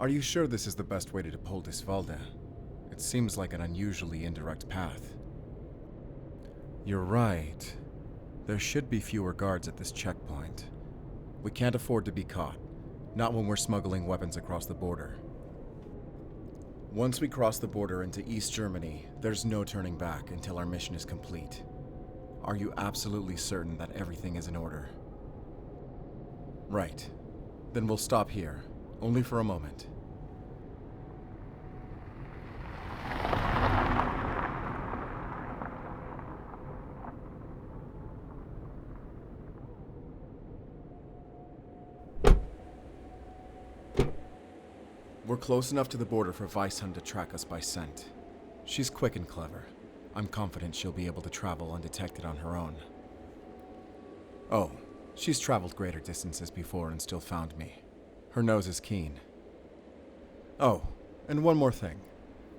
Are you sure this is the best way to Dippoldiswalde? It seems like an unusually indirect path. You're right. There should be fewer guards at this checkpoint. We can't afford to be caught, not when we're smuggling weapons across the border. Once we cross the border into East Germany, there's no turning back until our mission is complete. Are you absolutely certain that everything is in order? Right. Then we'll stop here, only for a moment. We're close enough to the border for Weishund to track us by scent. She's quick and clever. I'm confident she'll be able to travel undetected on her own. Oh, she's traveled greater distances before and still found me. Her nose is keen. Oh, and one more thing.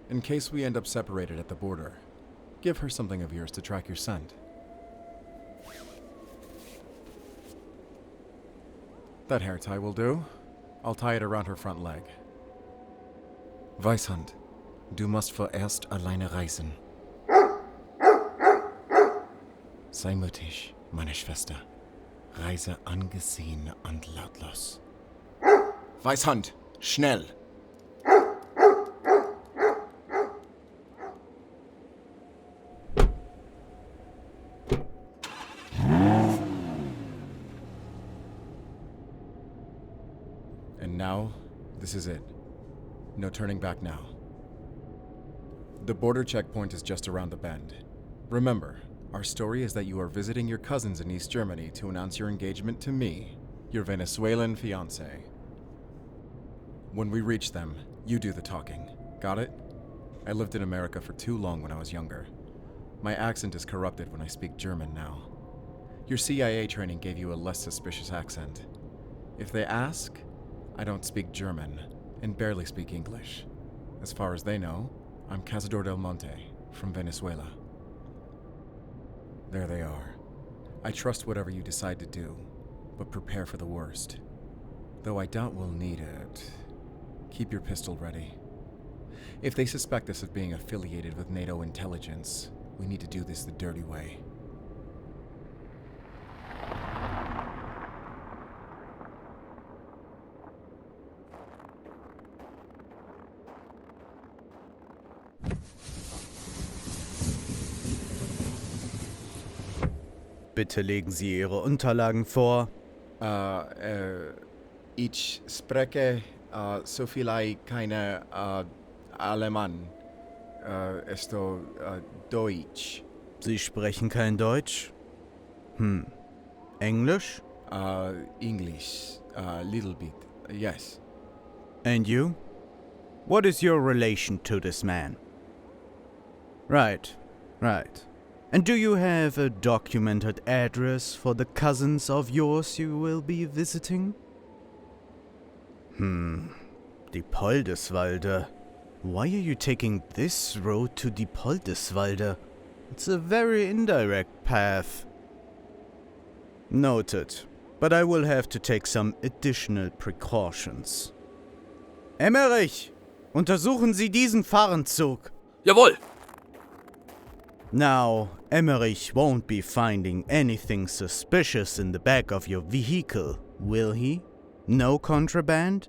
In case we end up separated at the border, give her something of yours to track your scent. That hair tie will do. I'll tie it around her front leg. Weishund, du musst vorerst alleine reisen. Sei mutig, meine Schwester. Reise angesehen und lautlos. Weishund, schnell! And now, this is it. No turning back now. The border checkpoint is just around the bend. Remember, our story is that you are visiting your cousins in East Germany to announce your engagement to me, your Venezuelan fiancé. When we reach them, you do the talking. Got it? I lived in America for too long when I was younger. My accent is corrupted when I speak German now. Your CIA training gave you a less suspicious accent. If they ask, I don't speak German and barely speak English. As far as they know, I'm Cazador del Monte from Venezuela. There they are. I trust whatever you decide to do, but prepare for the worst. Though I doubt we'll need it. Keep your pistol ready. If they suspect us of being affiliated with NATO intelligence, we need to do this the dirty way. Bitte legen Sie Ihre Unterlagen vor. Ich spreche so vielleicht keine Alemán. Esto Deutsch. Sie sprechen kein Deutsch? English? English. Little bit. Yes. And you? What is your relation to this man? Right. And do you have a documented address for the cousins of yours you will be visiting? Dippoldiswalde. Why are you taking this road to Dippoldiswalde? It's a very indirect path. Noted. But I will have to take some additional precautions. Emmerich! Untersuchen Sie diesen Fahrenzug! Jawohl! Now, Emmerich won't be finding anything suspicious in the back of your vehicle, will he? No contraband?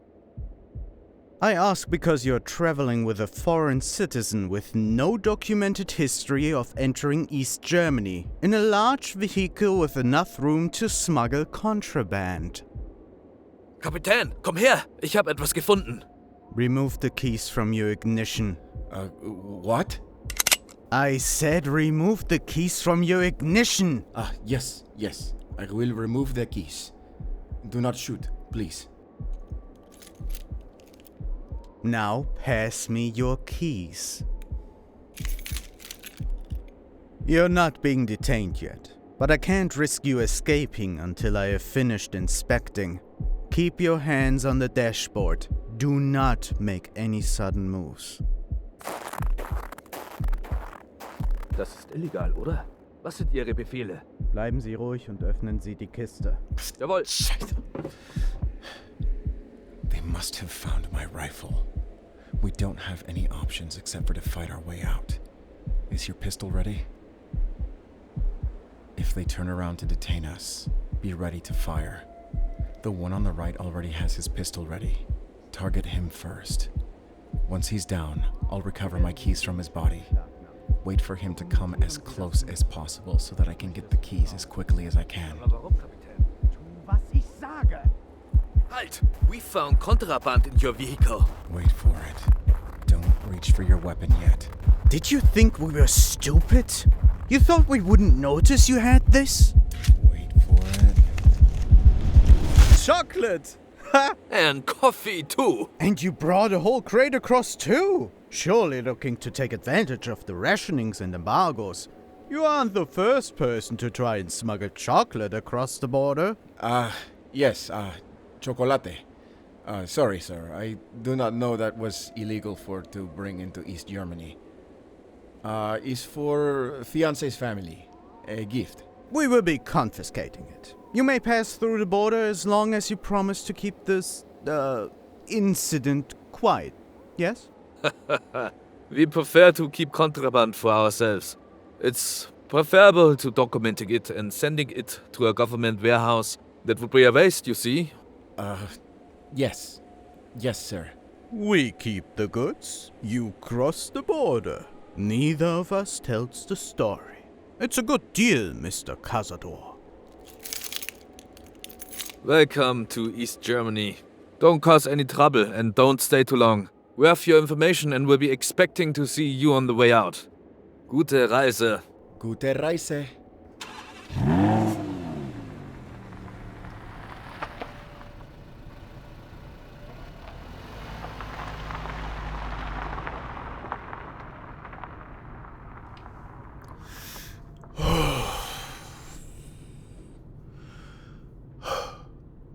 I ask because you're traveling with a foreign citizen with no documented history of entering East Germany in a large vehicle with enough room to smuggle contraband. Kapitän, komm her! Ich habe etwas gefunden. Remove the keys from your ignition. What? I said remove the keys from your ignition! Yes. I will remove the keys. Do not shoot, please. Now pass me your keys. You're not being detained yet, but I can't risk you escaping until I have finished inspecting. Keep your hands on the dashboard. Do not make any sudden moves. Das ist illegal, oder? Was sind Ihre Befehle? Bleiben Sie ruhig und öffnen Sie die Kiste. Jawohl. Scheiße. They must must have found my rifle. We don't have any options except for to fight our way out. Is your pistol ready? If they turn around to detain us, be ready to fire. The one on the right already has his pistol ready. Target him first. Once he's down, I'll recover my keys from his body. Wait for him to come as close as possible so that I can get the keys as quickly as I can. Was ich sage. Halt! We found contraband in your vehicle. Wait for it. Don't reach for your weapon yet. Did you think we were stupid? You thought we wouldn't notice you had this? Wait for it. Chocolate! Ha! And coffee too. And you brought a whole crate across too! Surely looking to take advantage of the rationings and embargoes. You aren't the first person to try and smuggle chocolate across the border. Yes, chocolate. Sorry, sir. I do not know that was illegal to bring into East Germany. Is for fiance's family. A gift. We will be confiscating it. You may pass through the border as long as you promise to keep this, incident quiet. Yes? We prefer to keep contraband for ourselves. It's preferable to documenting it and sending it to a government warehouse. That would be a waste, you see. Yes. Yes, sir. We keep the goods, you cross the border. Neither of us tells the story. It's a good deal, Mr. Cazador. Welcome to East Germany. Don't cause any trouble and don't stay too long. We have your information and will be expecting to see you on the way out. Gute Reise. Gute Reise.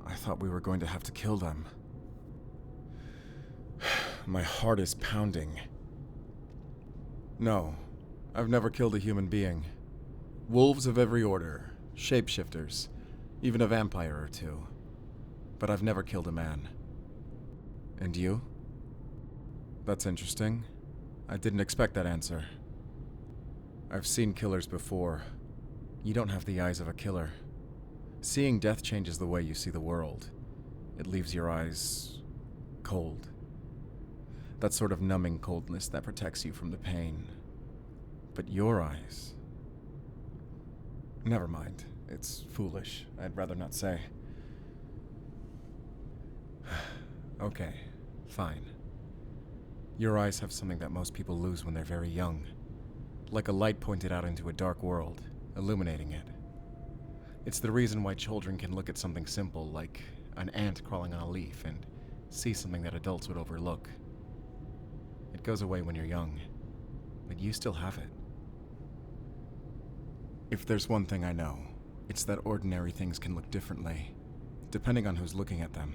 I thought we were going to have to kill them. My heart is pounding. No, I've never killed a human being. Wolves of every order, shapeshifters, even a vampire or two. But I've never killed a man. And you? That's interesting. I didn't expect that answer. I've seen killers before. You don't have the eyes of a killer. Seeing death changes the way you see the world. It leaves your eyes cold. That sort of numbing coldness that protects you from the pain. But your eyes... Never mind. It's foolish. I'd rather not say. Okay, fine. Your eyes have something that most people lose when they're very young. Like a light pointed out into a dark world, illuminating it. It's the reason why children can look at something simple, like an ant crawling on a leaf, and see something that adults would overlook. It goes away when you're young, but you still have it. If there's one thing I know, it's that ordinary things can look differently, depending on who's looking at them.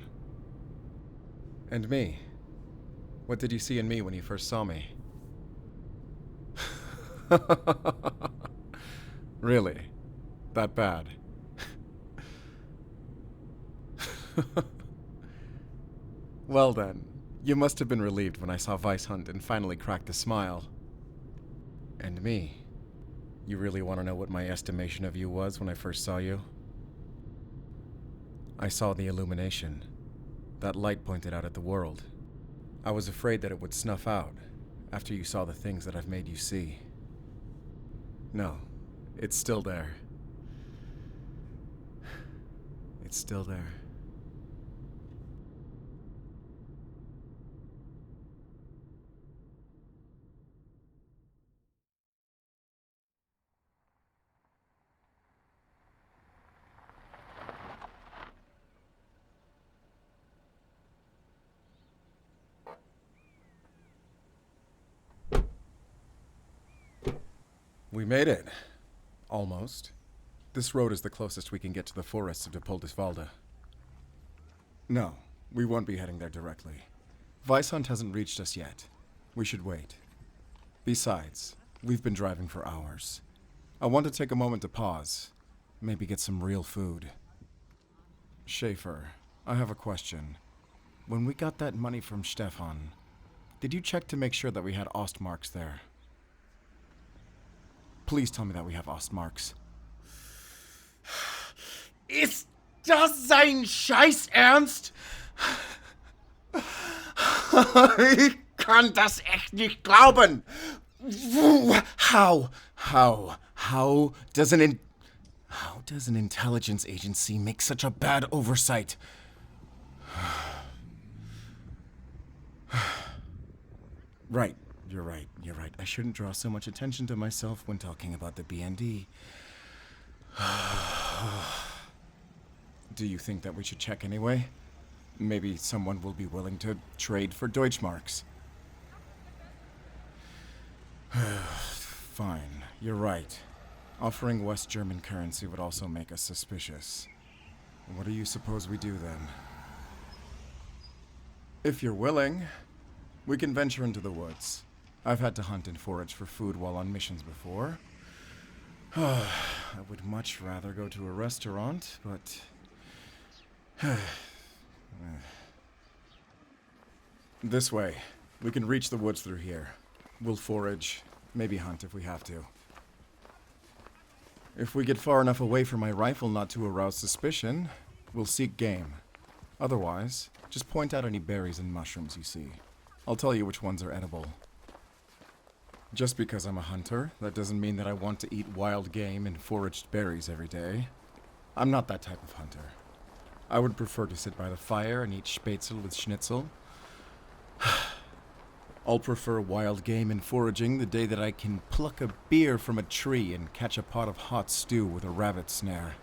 And me. What did you see in me when you first saw me? Really? That bad? Well then, you must have been relieved when I saw Weishund and finally cracked a smile. And me. You really want to know what my estimation of you was when I first saw you? I saw the Illumination. That light pointed out at the world. I was afraid that it would snuff out after you saw the things that I've made you see. No, it's still there. It's still there. We made it. Almost. This road is the closest we can get to the forests of Dippoldiswalde. No, we won't be heading there directly. Weishund hasn't reached us yet. We should wait. Besides, we've been driving for hours. I want to take a moment to pause. Maybe get some real food. Schaefer, I have a question. when we got that money from Stefan, did you check to make sure that we had Ostmarks there? Please tell me that we have Ostmarks. Ist das sein Scheiß Ernst? Ich kann das echt nicht glauben. How does an intelligence agency make such a bad oversight? Right, you're right. I shouldn't draw so much attention to myself when talking about the BND. Do you think that we should check anyway? Maybe someone will be willing to trade for Deutschmarks. Fine, you're right. Offering West German currency would also make us suspicious. What do you suppose we do then? If you're willing, we can venture into the woods. I've had to hunt and forage for food while on missions before. I would much rather go to a restaurant, but... This way. We can reach the woods through here. We'll forage, maybe hunt if we have to. If we get far enough away from my rifle not to arouse suspicion, we'll seek game. Otherwise, just point out any berries and mushrooms you see. I'll tell you which ones are edible. Just because I'm a hunter, that doesn't mean that I want to eat wild game and foraged berries every day. I'm not that type of hunter. I would prefer to sit by the fire and eat spätzle with schnitzel. I'll prefer wild game and foraging the day that I can pluck a beer from a tree and catch a pot of hot stew with a rabbit snare.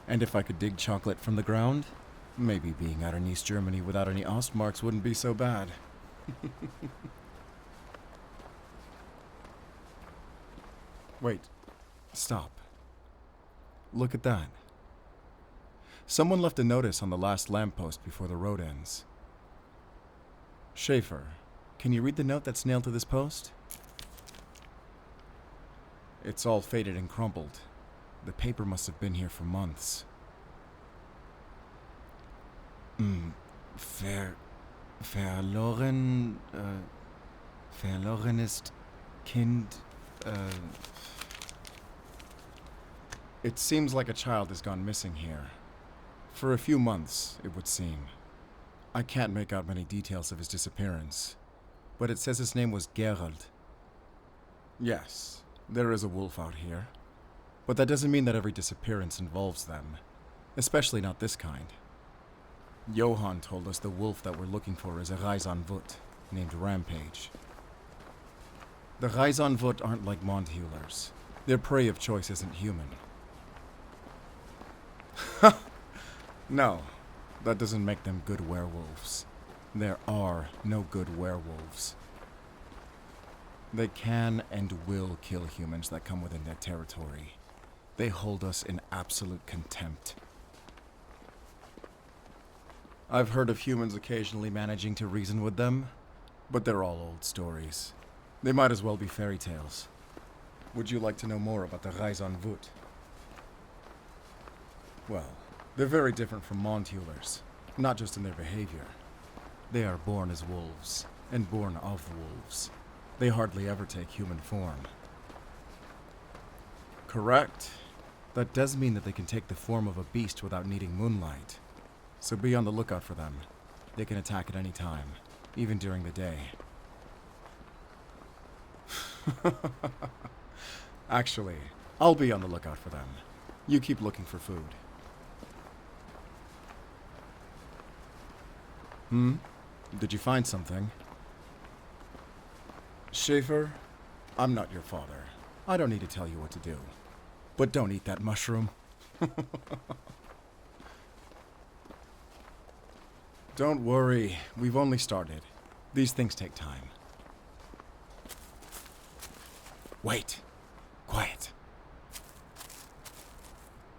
And if I could dig chocolate from the ground, maybe being out in East Germany without any Ostmarks wouldn't be so bad. Wait, stop. Look at that. Someone left a notice on the last lamppost before the road ends. Schaefer, can you read the note that's nailed to this post? It's all faded and crumpled. The paper must have been here for months. Verloren ist Kind, It seems like a child has gone missing here. For a few months, it would seem. I can't make out many details of his disappearance, but it says his name was Gerald. Yes, there is a wolf out here, but that doesn't mean that every disappearance involves them, especially not this kind. Johann told us the wolf that we're looking for is a Reisanwut, named Rampage. The Reisanwut aren't like Mondhulers. Their prey of choice isn't human. No, that doesn't make them good werewolves. There are no good werewolves. They can and will kill humans that come within their territory. They hold us in absolute contempt. I've heard of humans occasionally managing to reason with them, but they're all old stories. They might as well be fairy tales. Would you like to know more about the Reisanwut? Well, they're very different from Mondhulers, not just in their behavior. They are born as wolves, and born of wolves. They hardly ever take human form. Correct. That does mean that they can take the form of a beast without needing moonlight. So be on the lookout for them. They can attack at any time, even during the day. Actually, I'll be on the lookout for them. You keep looking for food. Did you find something? Schaefer, I'm not your father. I don't need to tell you what to do. But don't eat that mushroom. Don't worry, we've only started. These things take time. Wait. Quiet.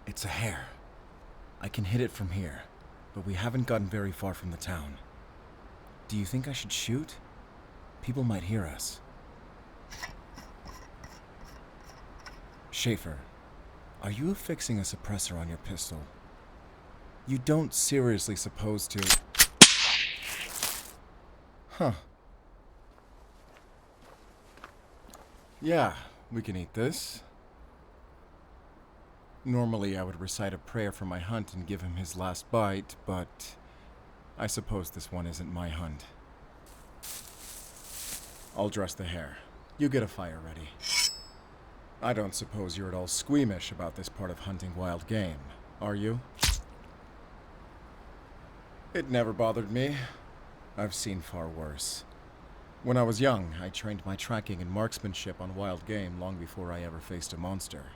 It's a hare. I can hit it from here, but we haven't gotten very far from the town. Do you think I should shoot? People might hear us. Schaefer, are you affixing a suppressor on your pistol? You don't seriously suppose to... Huh. Yeah, we can eat this. Normally I would recite a prayer for my hunt and give him his last bite, but I suppose this one isn't my hunt. I'll dress the hare. You get a fire ready. I don't suppose you're at all squeamish about this part of hunting wild game, are you? It never bothered me. I've seen far worse. When I was young, I trained my tracking and marksmanship on wild game long before I ever faced a monster.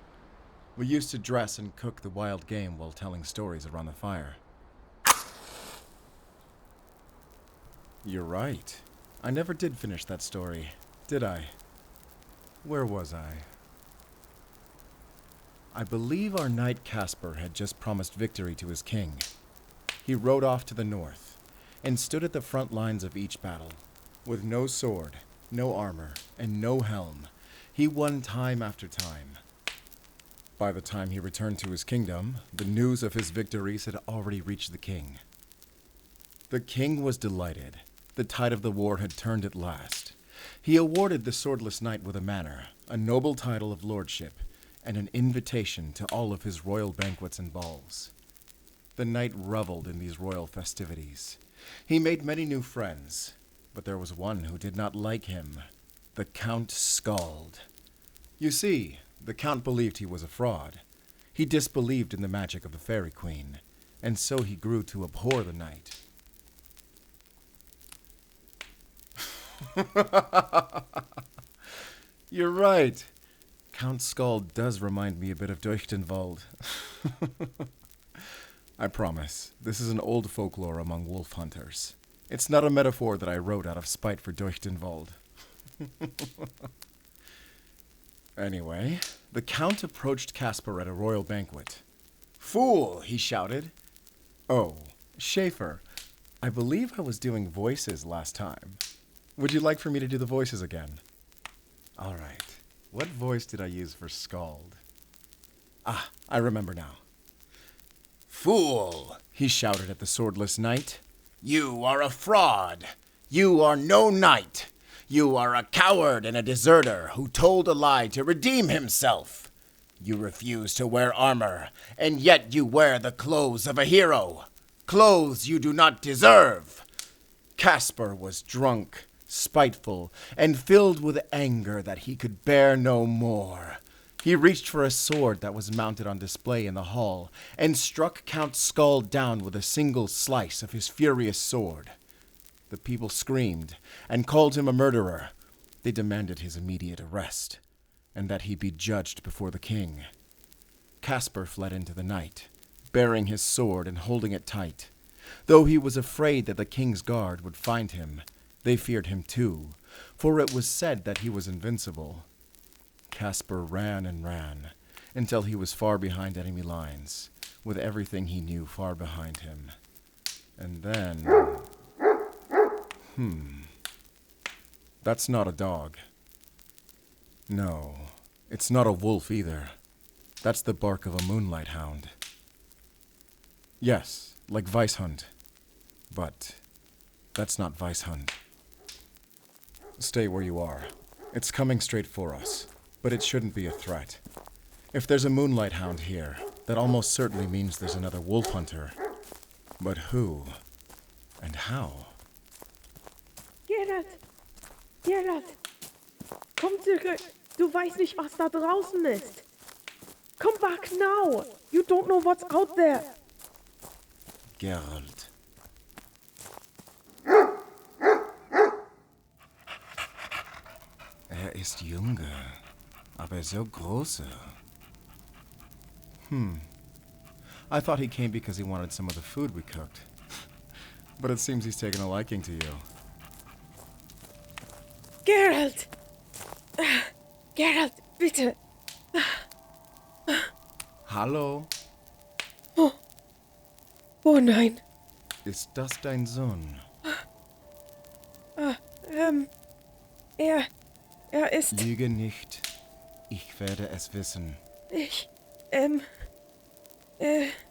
We used to dress and cook the wild game while telling stories around the fire. You're right. I never did finish that story, did I? Where was I? I believe our knight Casper had just promised victory to his king. He rode off to the north and stood at the front lines of each battle. With no sword, no armor, and no helm, he won time after time. By the time he returned to his kingdom, the news of his victories had already reached the king. The king was delighted. The tide of the war had turned at last. He awarded the Swordless Knight with a manor, a noble title of lordship, and an invitation to all of his royal banquets and balls. The knight reveled in these royal festivities. He made many new friends, but there was one who did not like him, the Count Skald. You see, the Count believed he was a fraud. He disbelieved in the magic of the Fairy Queen, and so he grew to abhor the knight. You're right. Count Skald does remind me a bit of Dippoldiswalde. I promise, this is an old folklore among wolf hunters. It's not a metaphor that I wrote out of spite for Dippoldiswalde. Anyway, the Count approached Casper at a royal banquet. "Fool!" he shouted. "Oh, Schaefer, I believe I was doing voices last time. Would you like for me to do the voices again?" All right. What voice did I use for Skald? Ah, I remember now. "Fool!" he shouted at the Swordless Knight. "You are a fraud. You are no knight. You are a coward and a deserter who told a lie to redeem himself. You refuse to wear armor, and yet you wear the clothes of a hero. Clothes you do not deserve." Casper was drunk, spiteful, and filled with anger that he could bear no more. He reached for a sword that was mounted on display in the hall and struck Count Skald down with a single slice of his furious sword. The people screamed and called him a murderer. They demanded his immediate arrest and that he be judged before the king. Casper fled into the night, bearing his sword and holding it tight. Though he was afraid that the king's guard would find him, they feared him too, for it was said that he was invincible. Casper ran and ran, until he was far behind enemy lines, with everything he knew far behind him. And then... That's not a dog. No, it's not a wolf either. That's the bark of a moonlight hound. Yes, like Weishund. But that's not Weishund. Stay where you are. It's coming straight for us, but it shouldn't be a threat. If there's a moonlight hound here, that almost certainly means there's another wolf hunter. But who? And how? Geralt! Geralt! Komm zurück! Du weißt nicht, was da draußen ist! Come back now! You don't know what's out there! Geralt. Ist junge, aber so große. I thought he came because he wanted some of the food we cooked. But it seems he's taken a liking to you. Geralt! Geralt, bitte! Hallo? Oh nein! Ist das dein Sohn? Er ist... Lüge nicht. Ich werde es wissen.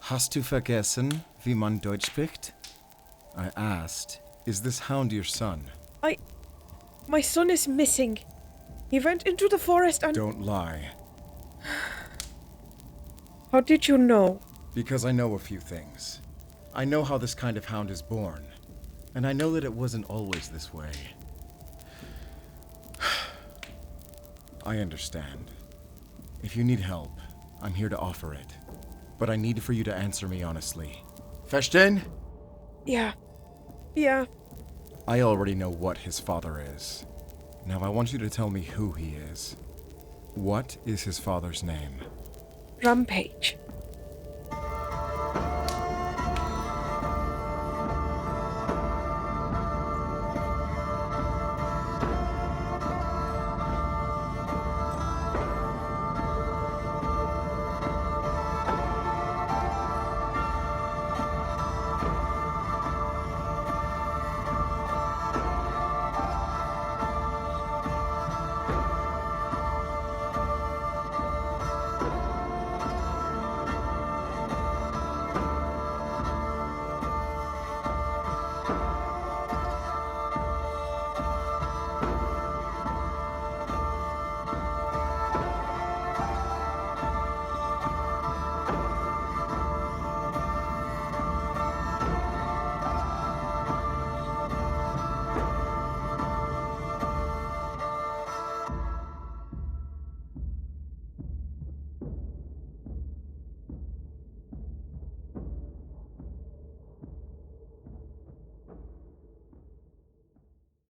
Hast du vergessen, wie man Deutsch spricht? I asked, is this hound your son? My son is missing. He went into the forest and... Don't lie, How did you know? because I know a few things. I know how this kind of hound is born, and I know that it wasn't always this way. I understand. If you need help, I'm here to offer it. But I need for you to answer me honestly. Verstehen? Yeah. I already know what his father is. Now I want you to tell me who he is. What is his father's name? Rampage.